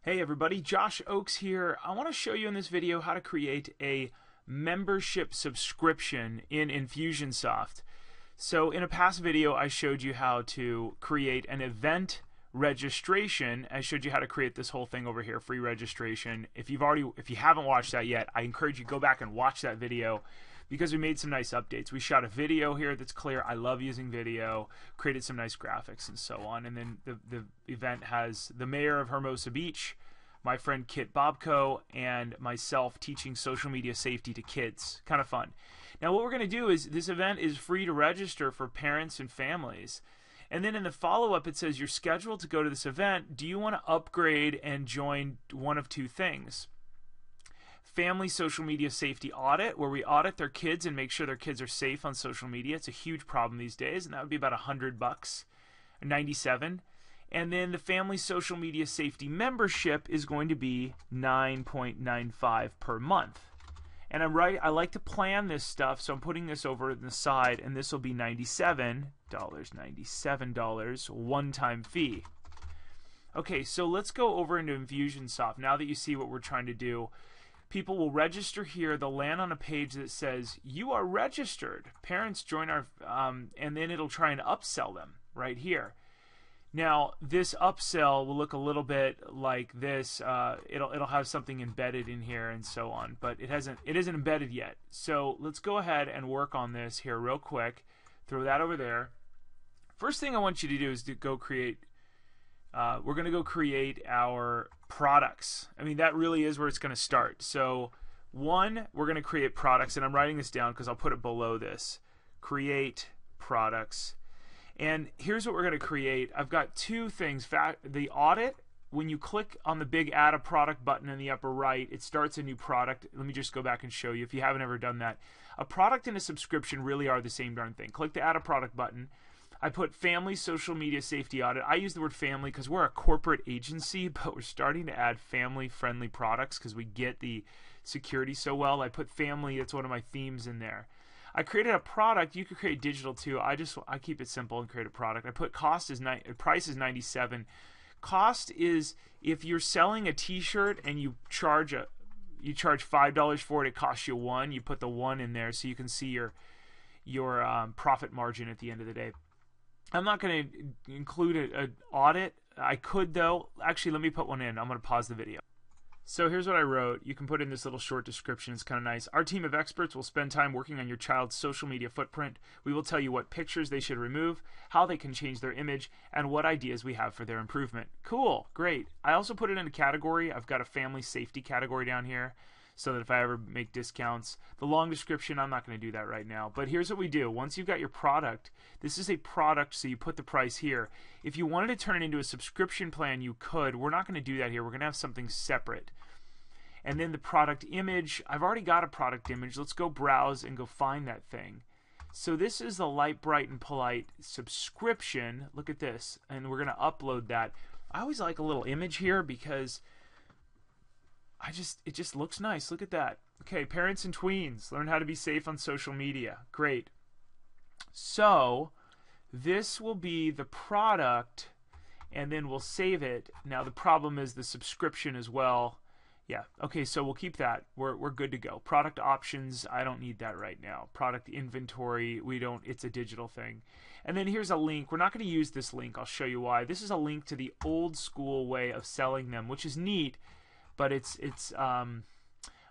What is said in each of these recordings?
Hey everybody, Josh Oakes here. I want to show you in this video how to create a membership subscription in Infusionsoft. So in a past video I showed you how to create an event registration. I showed you how to create this whole thing over here, free registration. If you haven't watched that yet, I encourage you to go back and watch that video because we made some nice updates. We shot a video here that's clear. I love using video, created some nice graphics and so on. And then the event has the mayor of Hermosa Beach, my friend Kit Bobko, and myself teaching social media safety to kids. Kind of fun. Now what we're going to do is this event is free to register for parents and families. And then in the follow-up it says you're scheduled to go to this event. Do you want to upgrade and join one of two things? Family social media safety audit, where we audit their kids and make sure their kids are safe on social media. It's a huge problem these days, and that would be about $100, 97. And then the family social media safety membership is going to be $9.95 per month. And I like to plan this stuff, so I'm putting this over on the side, and this will be $97, one-time fee. Okay, so let's go over into Infusionsoft. Now that you see what we're trying to do, people will register here. They'll land on a page that says, you are registered. Parents join our, and then it'll try and upsell them right here. Now, this upsell will look a little bit like this. It'll have something embedded in here and so on, but it isn't embedded yet. So let's go ahead and work on this here real quick. Throw that over there. First thing I want you to do is to go create. We're going to go create our products. I mean, that really is where it's going to start. So one, we're going to create products, and I'm writing this down because I'll put it below this. Create products. And here's what we're going to create. I've got two things. The audit, when you click on the big add a product button in the upper right, it starts a new product. Let me just go back and show you if you haven't ever done that. A product and a subscription really are the same darn thing. Click the add a product button. I put family social media safety audit. I use the word family because we're a corporate agency, but we're starting to add family friendly products because we get the security so well. I put family, it's one of my themes in there. I created a product. You could create digital too. I keep it simple and create a product. I put price is 97. Cost is if you're selling a t-shirt and you charge $5 for it, it costs you $1. You put the 1 in there so you can see your profit margin at the end of the day. I'm not going to include an audit. I could though. Actually, let me put one in. I'm going to pause the video. So here's what I wrote. You can put in this little short description. It's kind of nice. Our team of experts will spend time working on your child's social media footprint. We will tell you what pictures they should remove, how they can change their image, and what ideas we have for their improvement. Cool. Great. I also put it in a category. I've got a family safety category down here so that if I ever make discounts. The long description, I'm not going to do that right now. But here's what we do. Once you've got your product, this is a product, so you put the price here. If you wanted to turn it into a subscription plan, you could. We're not going to do that here. We're going to have something separate. And then the product image, I've already got a product image. Let's go browse and go find that thing. So this is the Light, Bright, and Polite subscription. Look at this. And we're going to upload that. I always like a little image here because it just looks nice. Look at that. Okay, parents and tweens, learn how to be safe on social media. Great. So this will be the product, and then we'll save it. Now the problem is the subscription as well. Yeah, okay, so we'll keep that. We're good to go. Product options, I don't need that right now. Product inventory, it's a digital thing. And then here's a link. We're not going to use this link. I'll show you why. This is a link to the old school way of selling them, which is neat, but I'm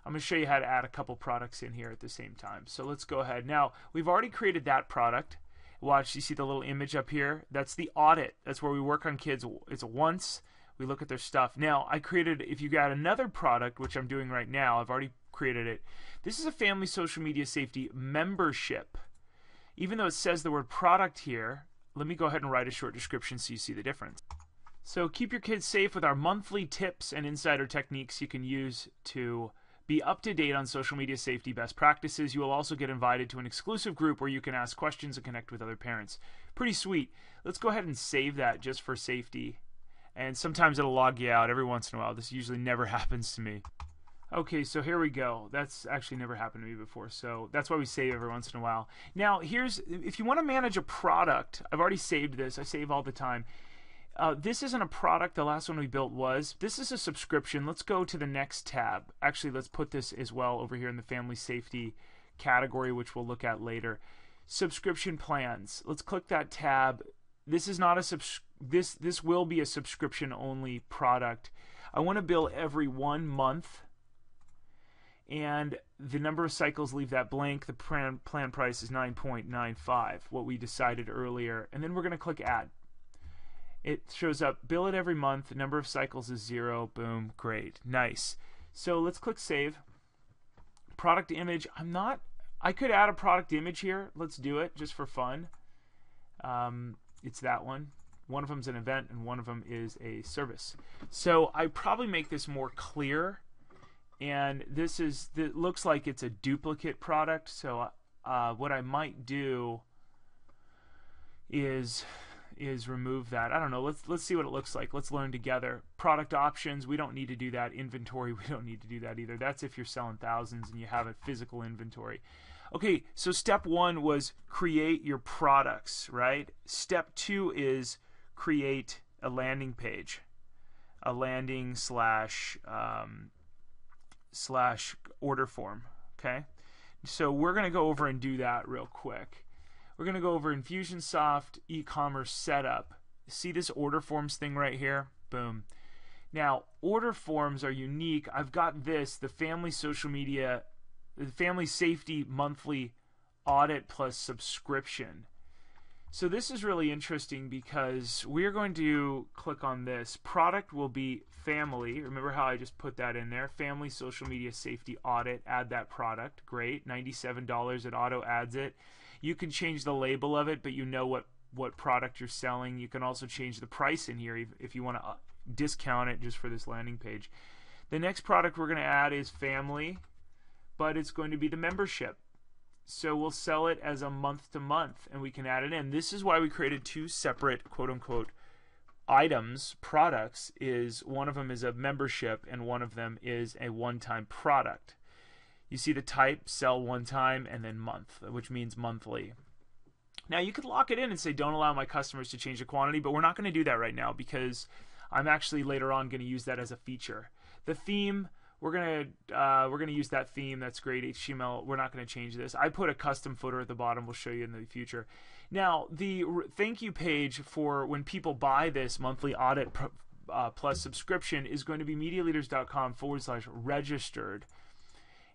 going to show you how to add a couple products in here at the same time. So let's go ahead. Now, we've already created that product. Watch, you see the little image up here? That's the audit. That's where we work on kids. It's once we look at their stuff. Now, I created, if you got another product, which I'm doing right now, I've already created it. This is a family social media safety membership. Even though it says the word product here, let me go ahead and write a short description so you see the difference. So keep your kids safe with our monthly tips and insider techniques you can use to be up to date on social media safety best practices. You will also get invited to an exclusive group where you can ask questions and connect with other parents. Pretty sweet. Let's go ahead and save that just for safety. And sometimes it'll log you out every once in a while. This usually never happens to me. Okay, so here we go. That's actually never happened to me before, so that's why we save every once in a while. Now, if you want to manage a product, I've already saved this. I save all the time. This isn't a product. The last one we built was. This is a subscription. Let's go to the next tab. Actually, let's put this as well over here in the family safety category, which we'll look at later. Subscription plans. Let's click that tab. This is not a this will be a subscription only product. I want to bill every 1 month, and the number of cycles, leave that blank. The plan price is $9.95, what we decided earlier, and then we're going to click add. It shows up, bill it every month, the number of cycles is 0, boom, great, nice. So let's click save. Product image, I could add a product image here. Let's do it just for fun. It's that one. One of them is an event and one of them is a service. So I probably make this more clear, and it looks like it's a duplicate product. So what I might do is remove that. I don't know. Let's see what it looks like. Let's learn together. Product options, we don't need to do that. Inventory, we don't need to do that either. That's if you're selling thousands and you have a physical inventory. Okay, so step 1 was create your products, right? Step 2 is create a landing page, a landing slash order form. Okay, so we're going to go over and do that real quick. We're going to go over Infusionsoft e-commerce setup. See this order forms thing right here? Boom. Now, order forms are unique. I've got this, the family safety monthly audit plus subscription. So this is really interesting because we're going to click on this. Product will be family. Remember how I just put that in there? Family social media safety audit. Add that product. Great. $97. It auto adds it. You can change the label of it, but you know what product you're selling. You can also change the price in here if you want to discount it just for this landing page. The next product we're going to add is family, but it's going to be the membership. So we'll sell it as a month to month, and we can add it in. This is why we created 2 separate quote-unquote items, products. Is one of them is a membership and one of them is a one-time product. You see the type, sell one time, and then month, which means monthly. Now you could lock it in and say don't allow my customers to change the quantity, but we're not going to do that right now because I'm actually later on going to use that as a feature. The theme, we're gonna use that theme. That's great, HTML. We're not going to change this. I put a custom footer at the bottom. We'll show you in the future. Now the thank you page for when people buy this monthly audit plus subscription is going to be MediaLeaders.com/registered.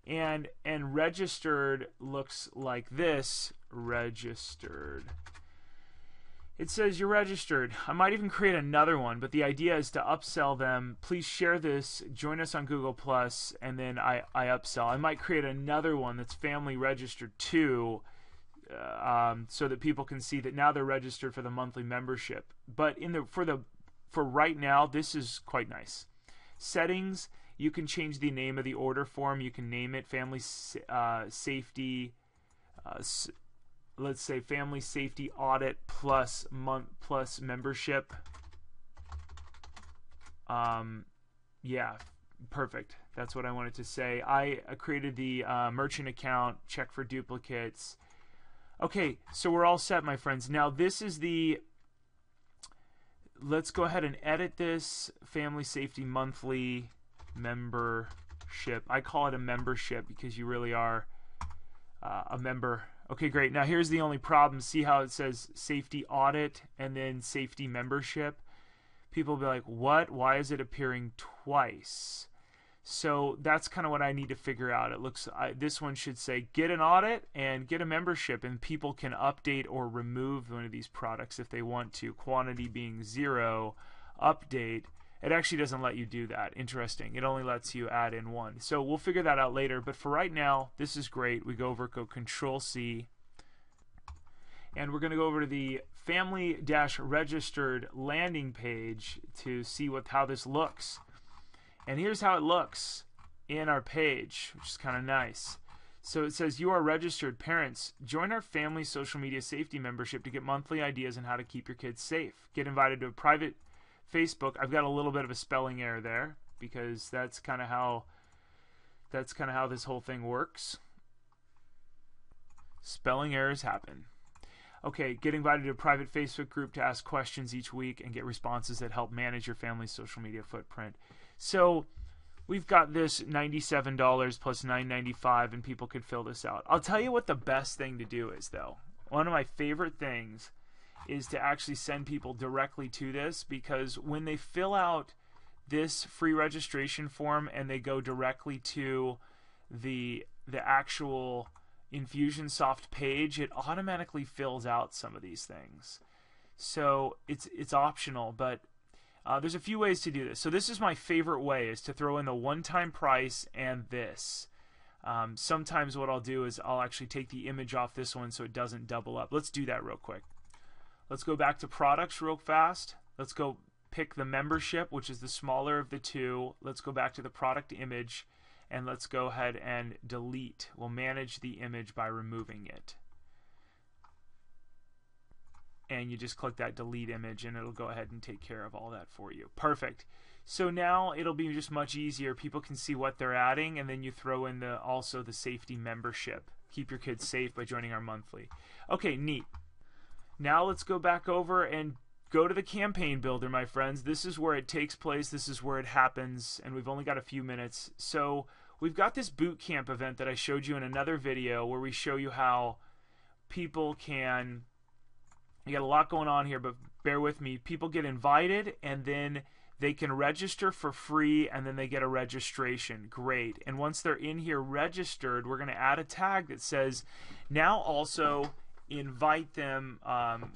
And registered looks like this. Registered. It says you're registered. I might even create another one, but the idea is to upsell them. Please share this. Join us on Google+, and then I upsell. I might create another one that's family registered too, so that people can see that now they're registered for the monthly membership. But for right now, this is quite nice. Settings. You can change the name of the order form. You can name it family safety. Let's say family safety audit plus membership. Yeah, perfect. That's what I wanted to say. I created the merchant account. Check for duplicates. Okay, so we're all set, my friends. Now this is the. Let's go ahead and edit this family safety monthly membership. I call it a membership because you really are a member. Okay, great. Now here's the only problem. See how it says safety audit and then safety membership? People will be like, what? Why is it appearing twice? So that's kind of what I need to figure out. It looks this one should say get an audit and get a membership, and people can update or remove one of these products if they want to. Quantity being 0, update. It actually doesn't let you do that. Interesting. It only lets you add in 1. So we'll figure that out later. But for right now, this is great. We go Control-C. And we're going to go over to the family-registered landing page to see how this looks. And here's how it looks in our page, which is kind of nice. So it says, you are registered parents. Join our family social media safety membership to get monthly ideas on how to keep your kids safe. Get invited to a private Facebook. I've got a little bit of a spelling error there because that's kind of how this whole thing works. Spelling errors happen. Okay, get invited to a private Facebook group to ask questions each week and get responses that help manage your family's social media footprint. So we've got this $97 plus $9.95, and people could fill this out. I'll tell you what the best thing to do is, though. One of my favorite things is to actually send people directly to this, because when they fill out this free registration form and they go directly to the actual Infusionsoft page, it automatically fills out some of these things. So it's optional, but there's a few ways to do this. So this is my favorite way, is to throw in the one-time price and this. Sometimes what I'll do is I'll actually take the image off this one so it doesn't double up. Let's do that real quick. Let's go back to products real fast. Let's go pick the membership, which is the smaller of the two. Let's go back to the product image, and let's go ahead and delete. We'll manage the image by removing it. And you just click that delete image and it'll go ahead and take care of all that for you. Perfect. So now it'll be just much easier. People can see what they're adding, and then you throw in also the safety membership. Keep your kids safe by joining our monthly. Okay, neat. Now let's go back over and go to the campaign builder, my friends. This is where it takes place. This is where it happens, and we've only got a few minutes. So we've got this boot camp event that I showed you in another video where we show you how people can, you got a lot going on here, but bear with me. People get invited, and then they can register for free, and then they get a registration. Great. And once they're in here registered, we're going to add a tag that says, now also invite them,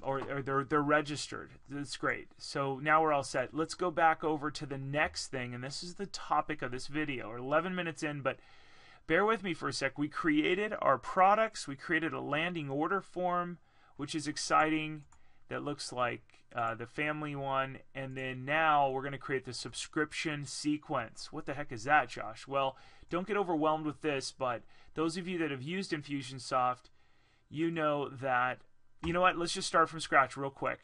or they're registered. That's great. So now we're all set. Let's go back over to the next thing, and this is the topic of this video. We're 11 minutes in, but bear with me for a sec. We created our products. We created a landing order form, which is exciting. That looks like the family one. And then now we're going to create the subscription sequence. What the heck is that, Josh? Well, don't get overwhelmed with this, but those of you that have used Infusionsoft, you know that, you know what, let's just start from scratch real quick.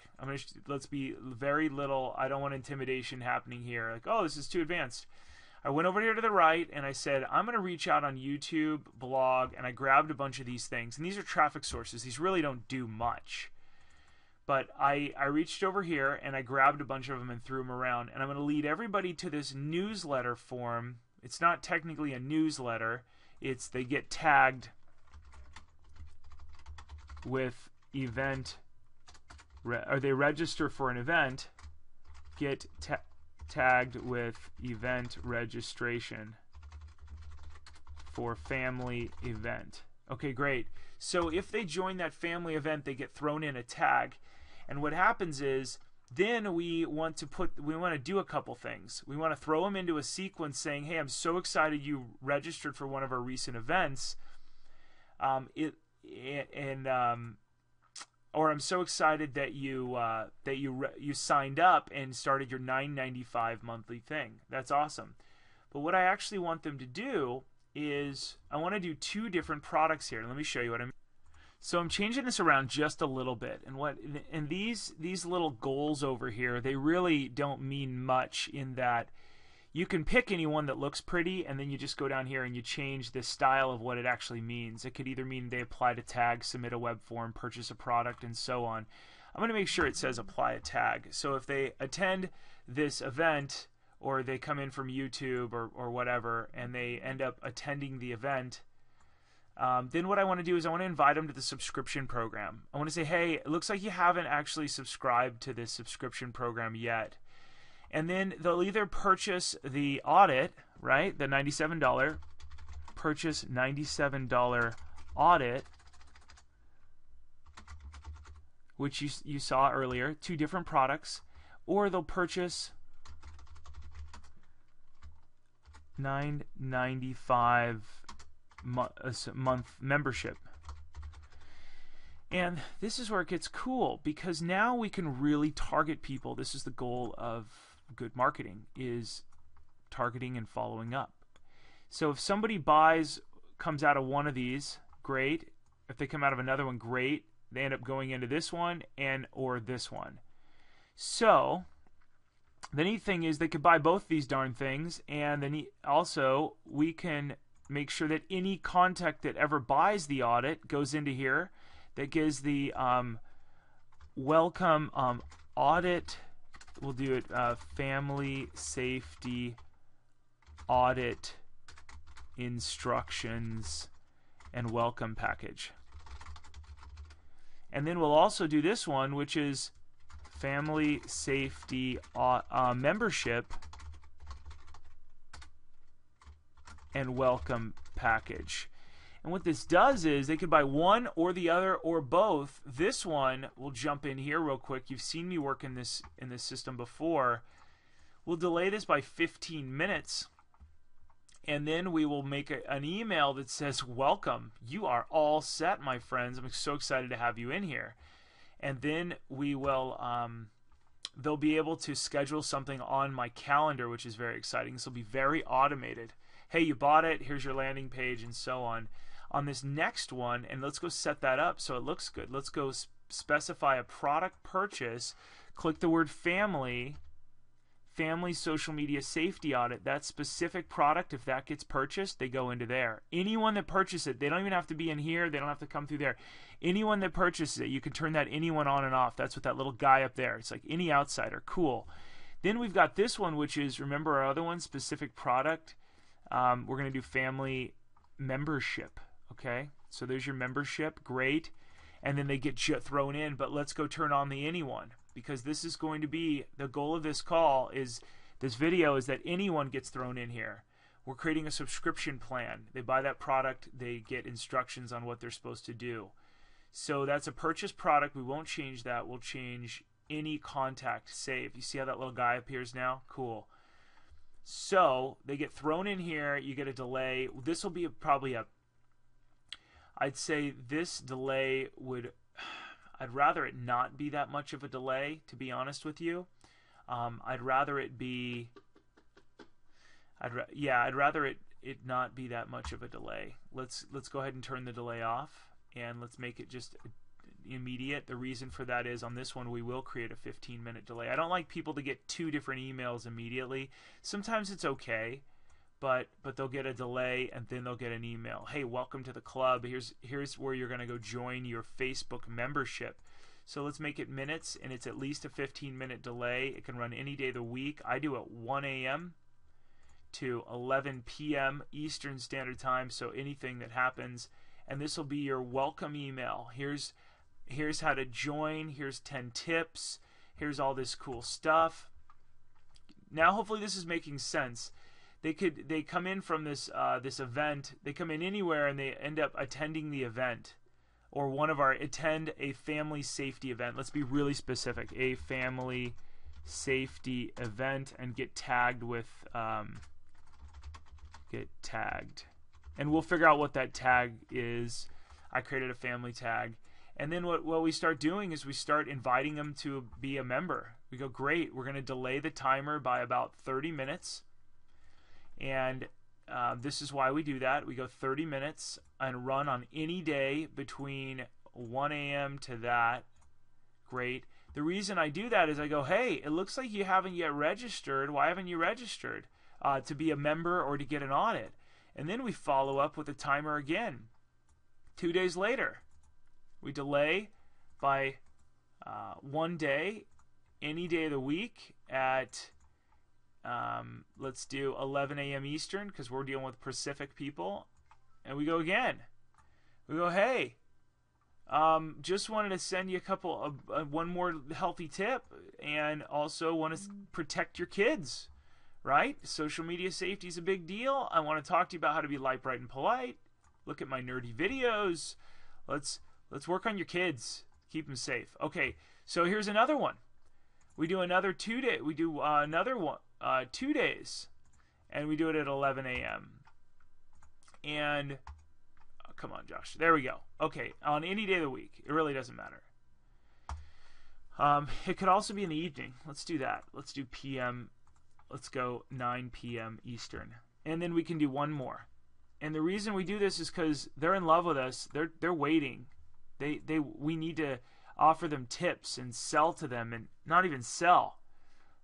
Let's be very little, I don't want intimidation happening here. Like, oh, this is too advanced. I went over here to the right and I said, I'm going to reach out on YouTube, blog, and I grabbed a bunch of these things. And these are traffic sources. These really don't do much. But I reached over here and I grabbed a bunch of them and threw them around. And I'm going to lead everybody to this newsletter form. It's not technically a newsletter. It's they get tagged with event, or they register for an event, get tagged with event registration for family event. Okay, great. So if they join that family event, they get thrown in a tag. And what happens is, then we want to do a couple things. We want to throw them into a sequence saying, hey, I'm so excited you registered for one of our recent events. Or I'm so excited that you signed up and started your $9.95 monthly thing. That's awesome. But what I actually want them to do is I want to do two different products here. Let me show you what I mean. So I'm changing this around just a little bit, and these little goals over here, they really don't mean much in that you can pick any one that looks pretty, and then you just go down here and you change the style of what it actually means. It could either mean they apply to tag, submit a web form, purchase a product, and so on. I'm going to make sure it says apply a tag. So if they attend this event, or they come in from YouTube or whatever, and they end up attending the event, then what I want to do is I want to invite them to the subscription program. I want to say, hey, it looks like you haven't actually subscribed to this subscription program yet. And then they'll either purchase the Audit, right, the $97, purchase $97 Audit, which you saw earlier, two different products, or they'll purchase $9.95 month membership. And this is where it gets cool, because now we can really target people. This is the goal of good marketing, is targeting and following up. So if somebody comes out of one of these, great. If they come out of another one, great. They end up going into this one or this one. So the neat thing is they could buy both these darn things, and then also we can make sure that any contact that ever buys the Audit goes into here. That gives the welcome audit. We'll do it family safety audit instructions and welcome package. And then we'll also do this one, which is family safety membership and welcome package. And what this does is they could buy one or the other or both. This one, we'll jump in here real quick. You've seen me work in this system before. We'll delay this by 15 minutes. And then we will make an email that says, welcome. You are all set, my friends. I'm so excited to have you in here. And then we will, they'll be able to schedule something on my calendar, which is very exciting. This will be very automated. Hey, you bought it. Here's your landing page and so on. On this next one, and let's go set that up so it looks good. Let's go specify a product purchase. Click the word family social media safety audit. That specific product, if that gets purchased, they go into there. Anyone that purchases it, they don't even have to be in here. They don't have to come through there. Anyone that purchases it, you can turn that anyone on and off. That's what that little guy up there. It's like any outsider. Cool. Then we've got this one, which is, remember our other one, specific product. We're going to do family membership. Okay, so there's your membership. Great. And then they get thrown in, but let's go turn on the anyone, because this is going to be the goal of this call, is this video, is that anyone gets thrown in here. We're creating a subscription plan. They buy that product, they get instructions on what they're supposed to do. So that's a purchase product. We won't change that. We'll change any contact save. You see how that little guy appears now? Cool. So they get thrown in here. You get a delay. This will be probably a, I'd say this delay would, I'd rather it not be that much of a delay, to be honest with you. I'd rather it be, I'd rather it not be that much of a delay. Let's go ahead and turn the delay off, and let's make it just immediate. The reason for that is on this one we will create a 15-minute delay. I don't like people to get 2 different emails immediately. Sometimes it's okay, but they'll get a delay and then they'll get an email. Hey, welcome to the club. Here's where you're going to go join your Facebook membership. So let's make it minutes, and it's at least a 15-minute delay. It can run any day of the week. I do it 1 a.m. to 11 p.m. Eastern Standard Time, so anything that happens. And this will be your welcome email. Here's how to join. Here's 10 tips. Here's all this cool stuff. Now, hopefully this is making sense. They come in from this this event. They come in anywhere and they end up attending the event, or attend a family safety event. Let's be really specific. A family safety event, and get tagged with and we'll figure out what that tag is. I created a family tag. And then what we start doing is we start inviting them to be a member. We go, great, we're going to delay the timer by about 30 minutes. And this is why we do that. We go 30 minutes and run on any day between 1 a.m. to that. Great. The reason I do that is I go, hey, it looks like you haven't yet registered. Why haven't you registered to be a member or to get an audit? And then we follow up with a timer again. 2 days later, we delay by 1 day, any day of the week at, let's do 11 a.m. Eastern, because we're dealing with Pacific people. And we go again. We go, hey, just wanted to send you a couple of one more healthy tip, and also want to protect your kids, right? Social media safety is a big deal. I want to talk to you about how to be light, bright, and polite. Look at my nerdy videos. Let's work on your kids. Keep them safe. Okay, so here's another one. We do another 2 day. We do another one, 2 days, and we do it at 11 a.m. And come on, Josh. There we go. Okay, on any day of the week. It really doesn't matter. It could also be in the evening. Let's do that. Let's do PM. Let's go 9 p.m. Eastern, and then we can do one more. And the reason we do this is because they're in love with us. They're waiting. We need to offer them tips and sell to them, and not even sell.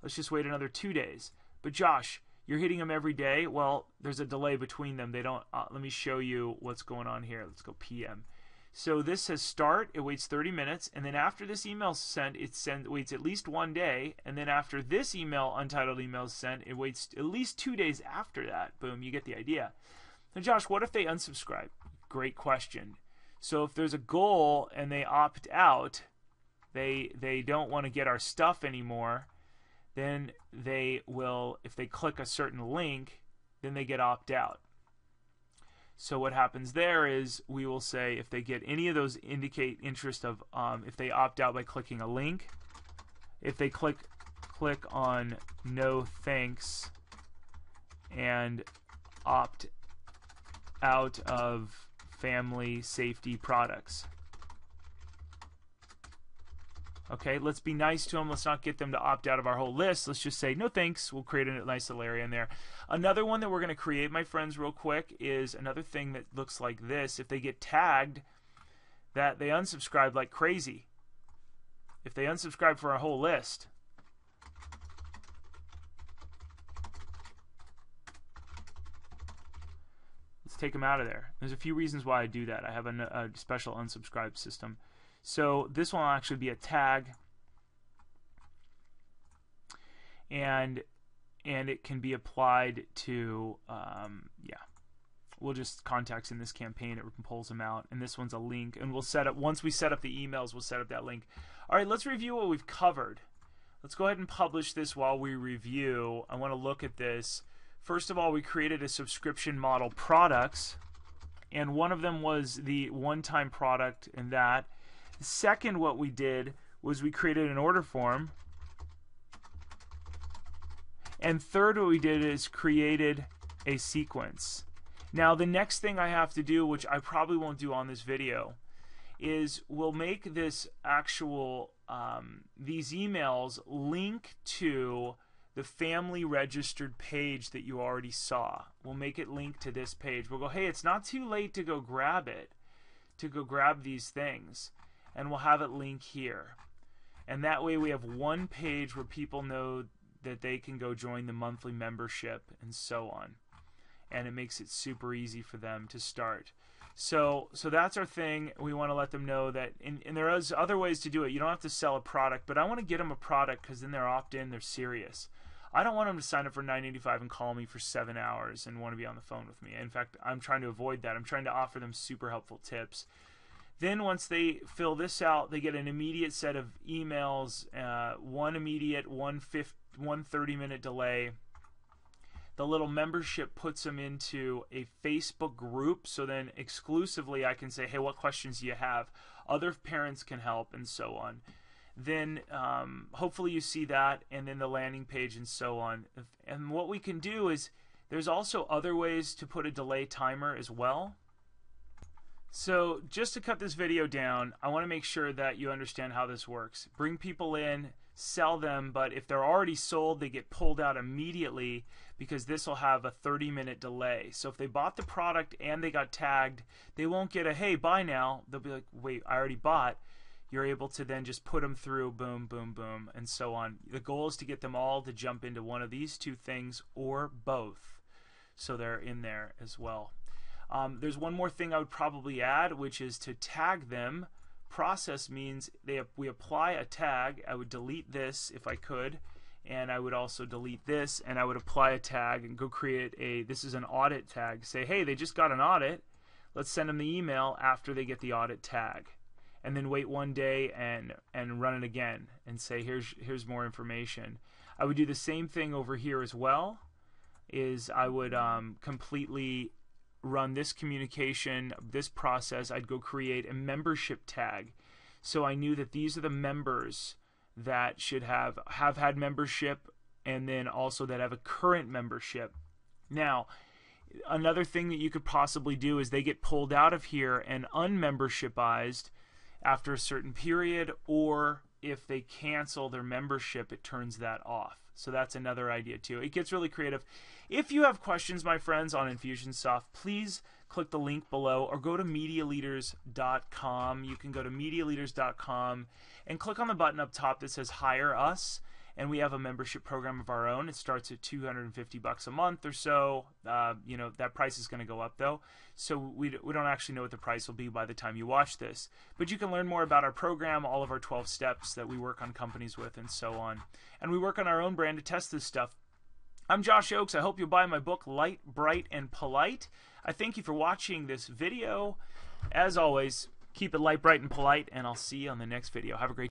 Let's just wait another 2 days. But Josh, you're hitting them every day. Well, there's a delay between them. They don't. Let me show you what's going on here. Let's go PM. So this says start, it waits 30 minutes, and then after this email is sent, it waits at least 1 day, and then after this email, untitled email is sent, it waits at least 2 days after that. Boom, you get the idea. Now Josh, what if they unsubscribe? Great question. So if there's a goal and they opt out, they don't want to get our stuff anymore, then they will, if they click a certain link, then they get opt out. So what happens there is we will say if they get any of those indicate interest of, if they opt out by clicking a link, if they click on no thanks and opt out of family safety products. Okay, let's be nice to them. Let's not get them to opt out of our whole list. Let's just say, no thanks. We'll create a nice little area in there. Another one that we're going to create, my friends, real quick, is another thing that looks like this. If they get tagged that they unsubscribe like crazy, if they unsubscribe for our whole list, let's take them out of there. There's a few reasons why I do that. I have a special unsubscribe system. So this one will actually be a tag, and it can be applied to we'll just contacts in this campaign. It pulls them out, and this one's a link, and we'll set up, once we set up the emails, we'll set up that link. All right, let's review what we've covered. Let's go ahead and publish this while we review. I want to look at this. First of all, we created a subscription model products, and one of them was the one-time product in that. Second, what we did was we created an order form. And third, what we did is created a sequence. Now, the next thing I have to do, which I probably won't do on this video, is we'll make this actual, these emails link to the family registered page that you already saw. We'll make it link to this page. We'll go, hey, it's not too late to go grab it, to go grab these things. And we'll have it link here. And that way we have one page where people know that they can go join the monthly membership and so on. And it makes it super easy for them to start. So that's our thing. We want to let them know that, and there is other ways to do it. You don't have to sell a product, but I want to get them a product because then they're opt-in, they're serious. I don't want them to sign up for $9.85 and call me for 7 hours and want to be on the phone with me. In fact, I'm trying to avoid that. I'm trying to offer them super helpful tips. Then once they fill this out, they get an immediate set of emails, one immediate, one 30-minute delay. The little membership puts them into a Facebook group, so then exclusively I can say, hey, what questions do you have? Other parents can help, and so on. Then hopefully you see that, and then the landing page and so on. And what we can do is there's also other ways to put a delay timer as well. So just to cut this video down, I want to make sure that you understand how this works. Bring people in, sell them, but if they're already sold, they get pulled out immediately because this will have a 30-minute delay. So if they bought the product and they got tagged, they won't get a, hey, buy now. They'll be like, wait, I already bought. You're able to then just put them through, boom, boom, boom, and so on. The goal is to get them all to jump into one of these two things or both, so they're in there as well. There's one more thing I would probably add, which is to tag them. Process means we apply a tag. I would delete this if I could, and I would also delete this, and I would apply a tag and go create this is an audit tag. Say, hey, they just got an audit. Let's send them the email after they get the audit tag. And then wait 1 day and run it again and say, here's more information. I would do the same thing over here as well. I would completely run this communication, this process. I'd go create a membership tag, so I knew that these are the members that should have had membership, and then also that have a current membership. Now, another thing that you could possibly do is they get pulled out of here and unmembershipized after a certain period, or if they cancel their membership, it turns that off. So that's another idea too. It gets really creative. If you have questions, my friends, on Infusionsoft, please click the link below or go to MediaLeaders.com. You can go to MediaLeaders.com and click on the button up top that says Hire Us, and we have a membership program of our own. It starts at $250 a month or so. You know, that price is going to go up though, so we don't actually know what the price will be by the time you watch this. But you can learn more about our program, all of our 12 steps that we work on companies with, and so on. And we work on our own brand to test this stuff. I'm Josh Oakes. I hope you'll buy my book, Light, Bright, and Polite. I thank you for watching this video. As always, keep it light, bright, and polite, and I'll see you on the next video. Have a great day.